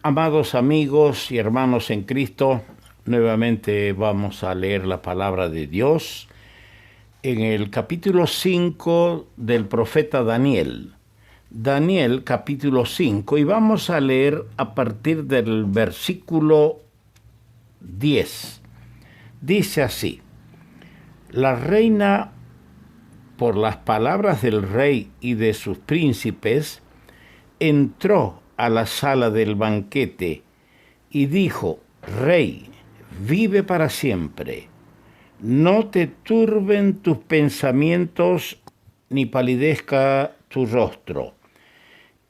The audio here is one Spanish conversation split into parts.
Amados amigos y hermanos en Cristo, nuevamente vamos a leer la palabra de Dios en el capítulo 5 del profeta Daniel. Daniel capítulo 5, y vamos a leer a partir del versículo 10. Dice así: la reina, por las palabras del rey y de sus príncipes, entró a la sala del banquete y dijo: Rey, vive para siempre. No te turben tus pensamientos ni palidezca tu rostro.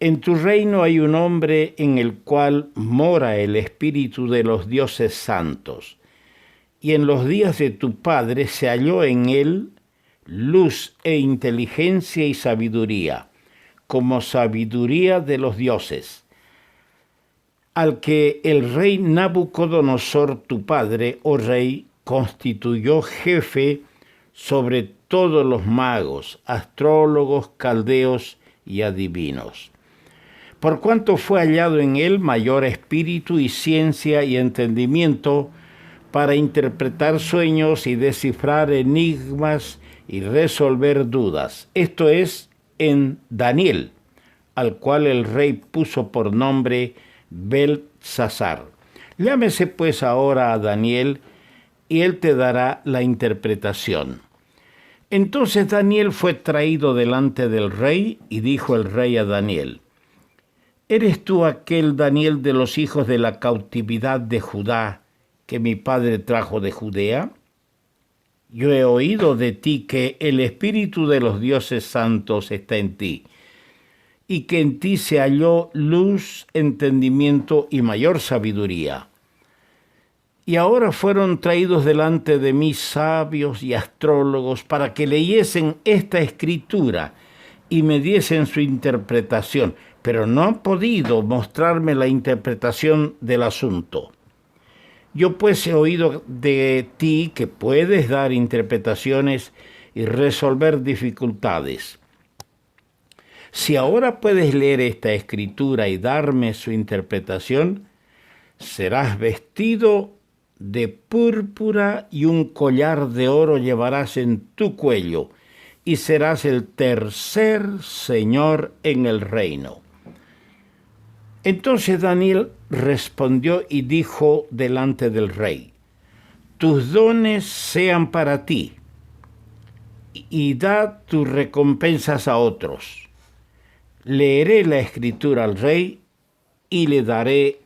En tu reino hay un hombre en el cual mora el espíritu de los dioses santos, y en los días de tu padre se halló en él luz e inteligencia y sabiduría, como sabiduría de los dioses, al que el rey Nabucodonosor, tu padre, oh rey, constituyó jefe sobre todos los magos, astrólogos, caldeos y adivinos. Por cuanto fue hallado en él mayor espíritu y ciencia y entendimiento para interpretar sueños y descifrar enigmas y resolver dudas. Esto es, en Daniel, al cual el rey puso por nombre Beltsasar. Llámese pues ahora a Daniel, y él te dará la interpretación. Entonces Daniel fue traído delante del rey, y dijo el rey a Daniel: ¿Eres tú aquel Daniel de los hijos de la cautividad de Judá, que mi padre trajo de Judea? Yo he oído de ti que el espíritu de los dioses santos está en ti, y que en ti se halló luz, entendimiento y mayor sabiduría. Y ahora fueron traídos delante de mí sabios y astrólogos para que leyesen esta escritura y me diesen su interpretación, pero no han podido mostrarme la interpretación del asunto. Yo pues he oído de ti que puedes dar interpretaciones y resolver dificultades. Si ahora puedes leer esta escritura y darme su interpretación, serás vestido de púrpura y un collar de oro llevarás en tu cuello, y serás el tercer señor en el reino. Entonces Daniel respondió y dijo delante del rey: tus dones sean para ti, y da tus recompensas a otros. Leeré la escritura al rey y le daré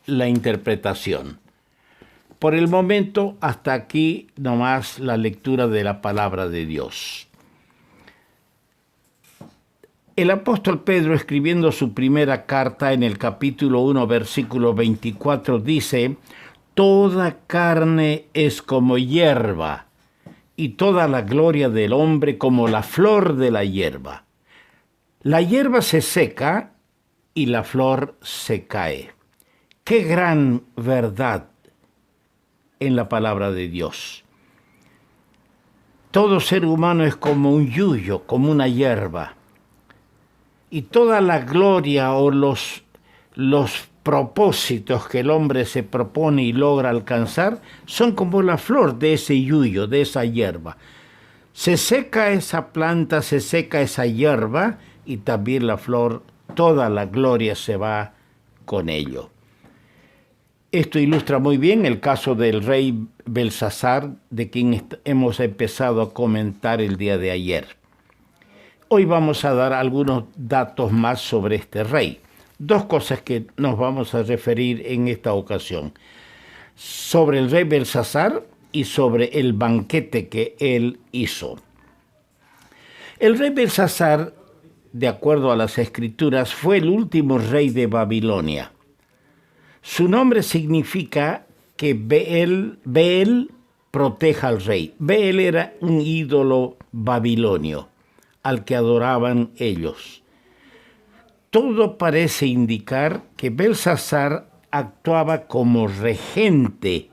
la interpretación. Por el momento, hasta aquí nomás la lectura de la palabra de Dios. El apóstol Pedro, escribiendo su primera carta en el capítulo 1, versículo 24, dice: toda carne es como hierba, y toda la gloria del hombre como la flor de la hierba. La hierba se seca y la flor se cae. ¡Qué gran verdad en la palabra de Dios! Todo ser humano es como un yuyo, como una hierba. Y toda la gloria o los propósitos que el hombre se propone y logra alcanzar son como la flor de ese yuyo, de esa hierba. Se seca esa planta, se seca esa hierba, y también la flor, toda la gloria se va con ello. Esto ilustra muy bien el caso del rey Beltsasar, de quien hemos empezado a comentar el día de ayer. Hoy vamos a dar algunos datos más sobre este rey. Dos cosas que nos vamos a referir en esta ocasión: sobre el rey Beltsasar y sobre el banquete que él hizo. El rey Beltsasar, de acuerdo a las escrituras, fue el último rey de Babilonia. Su nombre significa que Beel proteja al rey. Beel era un ídolo babilonio al que adoraban ellos. Todo parece indicar que Beltsasar actuaba como regente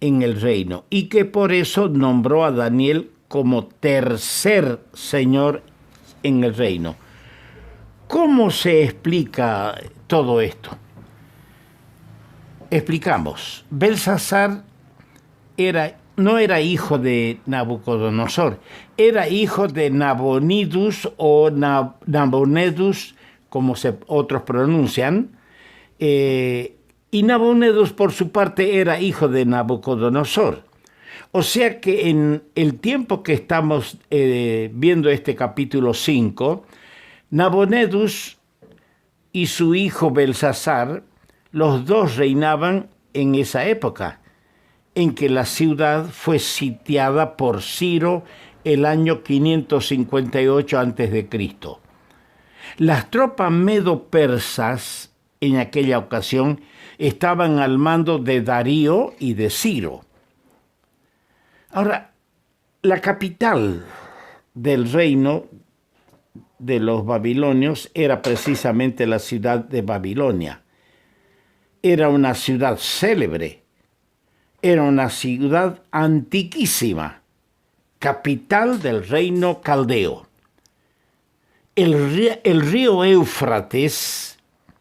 en el reino y que por eso nombró a Daniel como tercer señor en el reino. ¿Cómo se explica todo esto? Explicamos. Belsasar no era hijo de Nabucodonosor, era hijo de Nabonidus o Nabonidus, como otros pronuncian, y Nabonidus por su parte era hijo de Nabucodonosor. O sea que en el tiempo que estamos viendo este capítulo 5, Nabonidus y su hijo Belsasar, los dos reinaban en esa época, en que la ciudad fue sitiada por Ciro el año 558 a.C. Las tropas medo-persas en aquella ocasión estaban al mando de Darío y de Ciro. Ahora, la capital del reino de los babilonios era precisamente la ciudad de Babilonia. Era una ciudad célebre, era una ciudad antiquísima, capital del reino caldeo. El río Éufrates,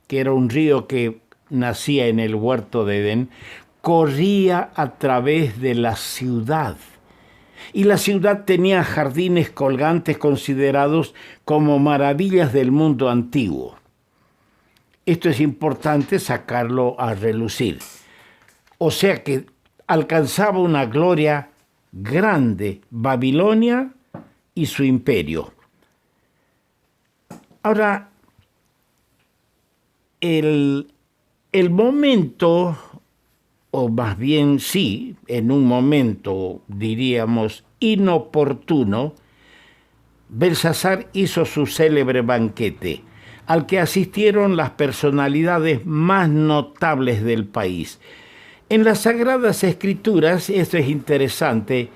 que era un río que nacía en el huerto de Edén, corría a través de la ciudad. Y la ciudad tenía jardines colgantes considerados como maravillas del mundo antiguo. Esto es importante sacarlo a relucir. O sea que alcanzaba una gloria grande Babilonia y su imperio. Ahora, el momento, o más bien sí, en un momento, diríamos, inoportuno, Belsasar hizo su célebre banquete, al que asistieron las personalidades más notables del país. En las Sagradas Escrituras, esto es interesante,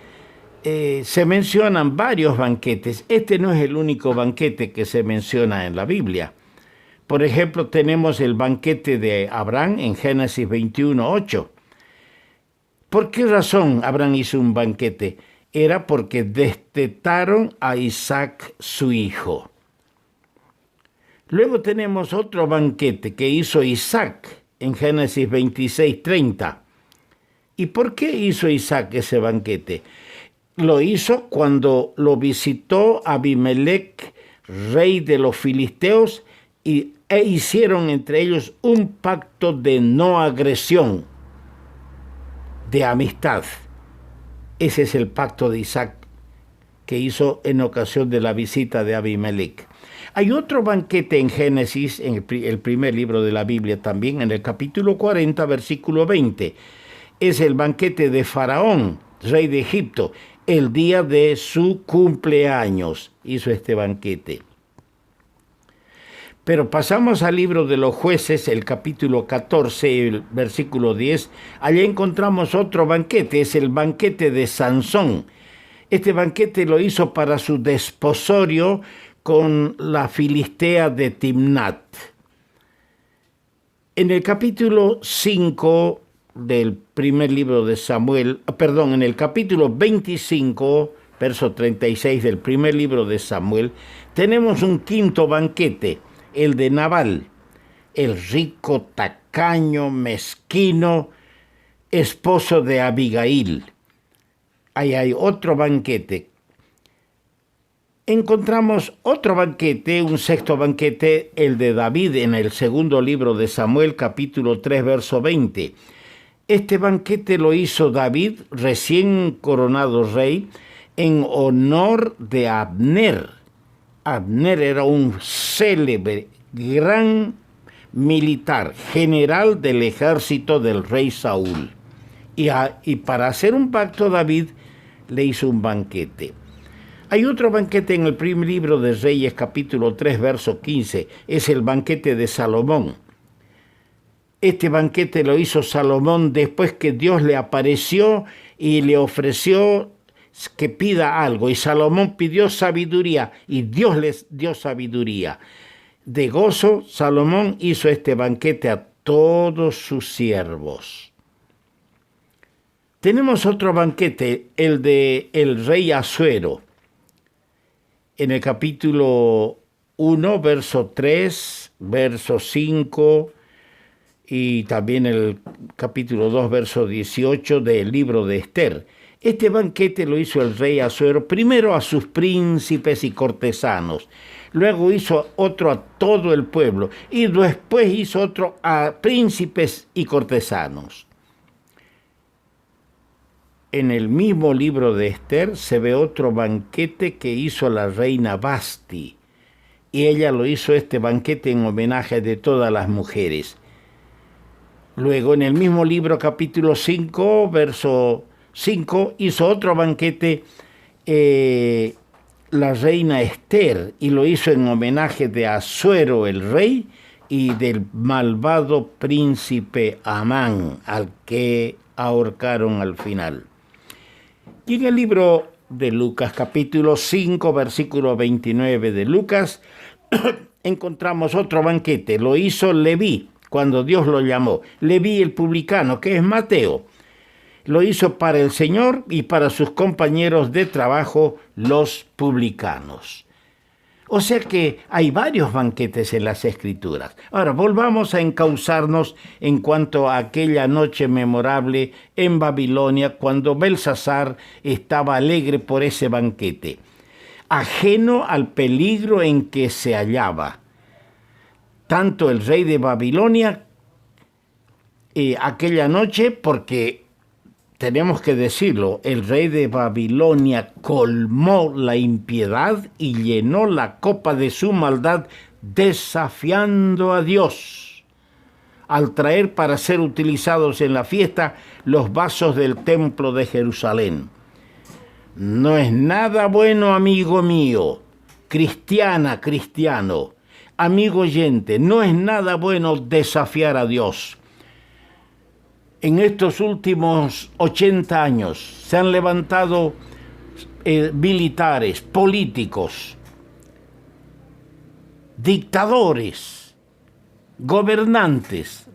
se mencionan varios banquetes. Este no es el único banquete que se menciona en la Biblia. Por ejemplo, tenemos el banquete de Abraham en Génesis 21:8. ¿Por qué razón Abraham hizo un banquete? Era porque destetaron a Isaac, su hijo. Luego tenemos otro banquete que hizo Isaac en Génesis 26:30. ¿Y por qué hizo Isaac ese banquete? Lo hizo cuando lo visitó Abimelech, rey de los filisteos, e hicieron entre ellos un pacto de no agresión, de amistad. Ese es el pacto de Isaac que hizo en ocasión de la visita de Abimelech. Hay otro banquete en Génesis, en el primer libro de la Biblia también, en el capítulo 40, versículo 20. Es el banquete de Faraón, rey de Egipto. El día de su cumpleaños hizo este banquete. Pero pasamos al libro de los Jueces, el capítulo 14, el versículo 10. Allá encontramos otro banquete, es el banquete de Sansón. Este banquete lo hizo para su desposorio con la filistea de Timnat. En el capítulo 5 del primer libro de Samuel, en el capítulo 25, verso 36 del primer libro de Samuel, tenemos un quinto banquete, el de Nabal, el rico, tacaño, mezquino, esposo de Abigail. Ahí hay otro banquete. Encontramos otro banquete, un sexto banquete, el de David, en el segundo libro de Samuel, capítulo 3, verso 20. Este banquete lo hizo David, recién coronado rey, en honor de Abner. Abner era un célebre, gran militar, general del ejército del rey Saúl. Y para hacer un pacto, David le hizo un banquete. Hay otro banquete en el primer libro de Reyes, capítulo 3, verso 15. Es el banquete de Salomón. Este banquete lo hizo Salomón después que Dios le apareció y le ofreció que pida algo. Y Salomón pidió sabiduría y Dios les dio sabiduría. De gozo, Salomón hizo este banquete a todos sus siervos. Tenemos otro banquete, el de el rey Asuero. En el capítulo 1, verso 3, verso 5, y también el capítulo 2, verso 18 del libro de Esther. Este banquete lo hizo el rey Asuero primero a sus príncipes y cortesanos, luego hizo otro a todo el pueblo y después hizo otro a príncipes y cortesanos. En el mismo libro de Esther se ve otro banquete que hizo la reina Vasti, y ella lo hizo este banquete en homenaje de todas las mujeres. Luego, en el mismo libro, capítulo 5, verso 5, hizo otro banquete la reina Esther, y lo hizo en homenaje de Asuero el rey y del malvado príncipe Amán, al que ahorcaron al final. Y en el libro de Lucas, capítulo 5, versículo 29 de Lucas, encontramos otro banquete. Lo hizo Leví cuando Dios lo llamó. Leví el publicano, que es Mateo. Lo hizo para el Señor y para sus compañeros de trabajo, los publicanos. O sea que hay varios banquetes en las Escrituras. Ahora, volvamos a encauzarnos en cuanto a aquella noche memorable en Babilonia, cuando Belsasar estaba alegre por ese banquete, ajeno al peligro en que se hallaba. Tanto el rey de Babilonia aquella noche, porque tenemos que decirlo, el rey de Babilonia colmó la impiedad y llenó la copa de su maldad, desafiando a Dios, al traer para ser utilizados en la fiesta los vasos del templo de Jerusalén. No es nada bueno, amigo mío, cristiana, cristiano, amigo oyente, no es nada bueno desafiar a Dios. En estos últimos 80 años se han levantado militares, políticos, dictadores, gobernantes,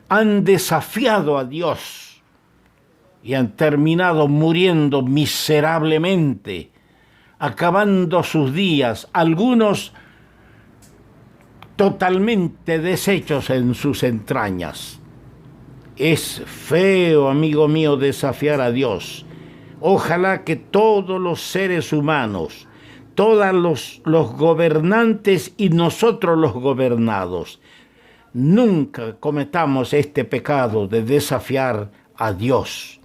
han desafiado a Dios y han terminado muriendo miserablemente, acabando sus días, algunos totalmente deshechos en sus entrañas. Es feo, amigo mío, desafiar a Dios. Ojalá que todos los seres humanos, todos los gobernantes y nosotros los gobernados, nunca cometamos este pecado de desafiar a Dios.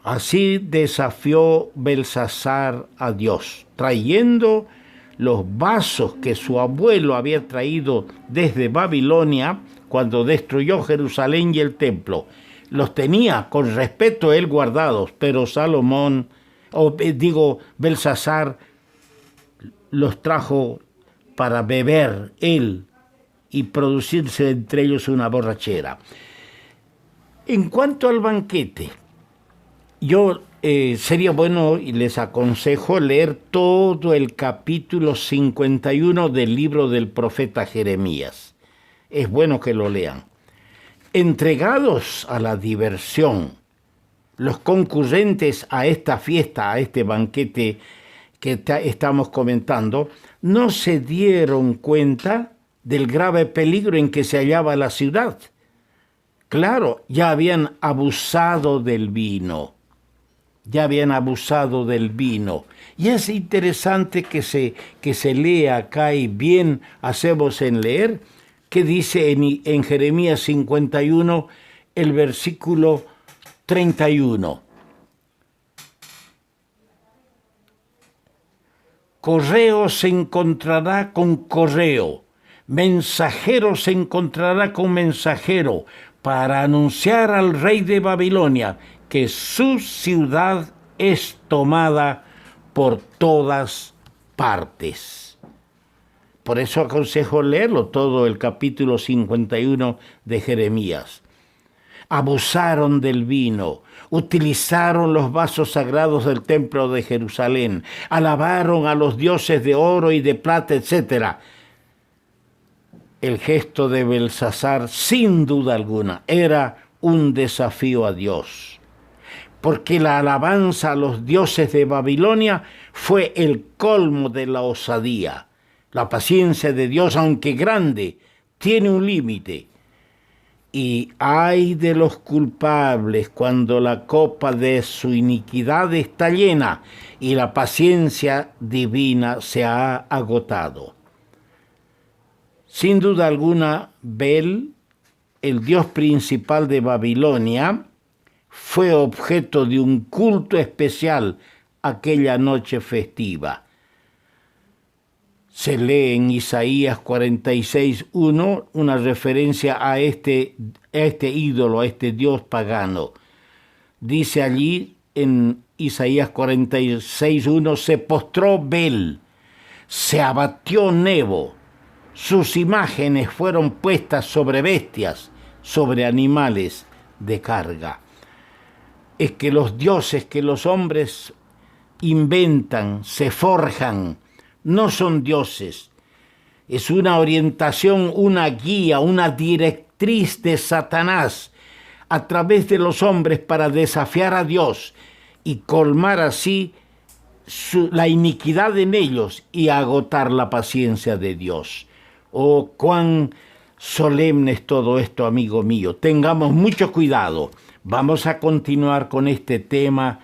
Así desafió Belsasar a Dios, trayendo los vasos que su abuelo había traído desde Babilonia cuando destruyó Jerusalén y el templo. Los tenía con respeto él guardados, pero Belsasar los trajo para beber él y producirse entre ellos una borrachera. En cuanto al banquete, yo sería bueno y les aconsejo leer todo el capítulo 51 del libro del profeta Jeremías. Es bueno que lo lean. Entregados a la diversión, los concurrentes a esta fiesta, a este banquete que estamos comentando, no se dieron cuenta del grave peligro en que se hallaba la ciudad. Claro, ya habían abusado del vino. Y es interesante que se lea acá, y bien hacemos en leer, que dice en Jeremías 51, el versículo 31. Correo se encontrará con correo, mensajero se encontrará con mensajero, para anunciar al rey de Babilonia que su ciudad es tomada por todas partes. Por eso aconsejo leerlo todo el capítulo 51 de Jeremías. Abusaron del vino, utilizaron los vasos sagrados del templo de Jerusalén, alabaron a los dioses de oro y de plata, etc. El gesto de Belsasar, sin duda alguna, era un desafío a Dios, porque la alabanza a los dioses de Babilonia fue el colmo de la osadía. La paciencia de Dios, aunque grande, tiene un límite. Y ay de los culpables cuando la copa de su iniquidad está llena y la paciencia divina se ha agotado. Sin duda alguna, Bel, el dios principal de Babilonia, fue objeto de un culto especial aquella noche festiva. Se lee en Isaías 46:1 una referencia a este ídolo, a este dios pagano. Dice allí en Isaías 46:1, se postró Bel, se abatió Nebo, sus imágenes fueron puestas sobre bestias, sobre animales de carga. Es que los dioses que los hombres inventan, se forjan, no son dioses. Es una orientación, una guía, una directriz de Satanás a través de los hombres para desafiar a Dios y colmar así la iniquidad en ellos y agotar la paciencia de Dios. Oh, cuán solemne es todo esto, amigo mío. Tengamos mucho cuidado. Vamos a continuar con este tema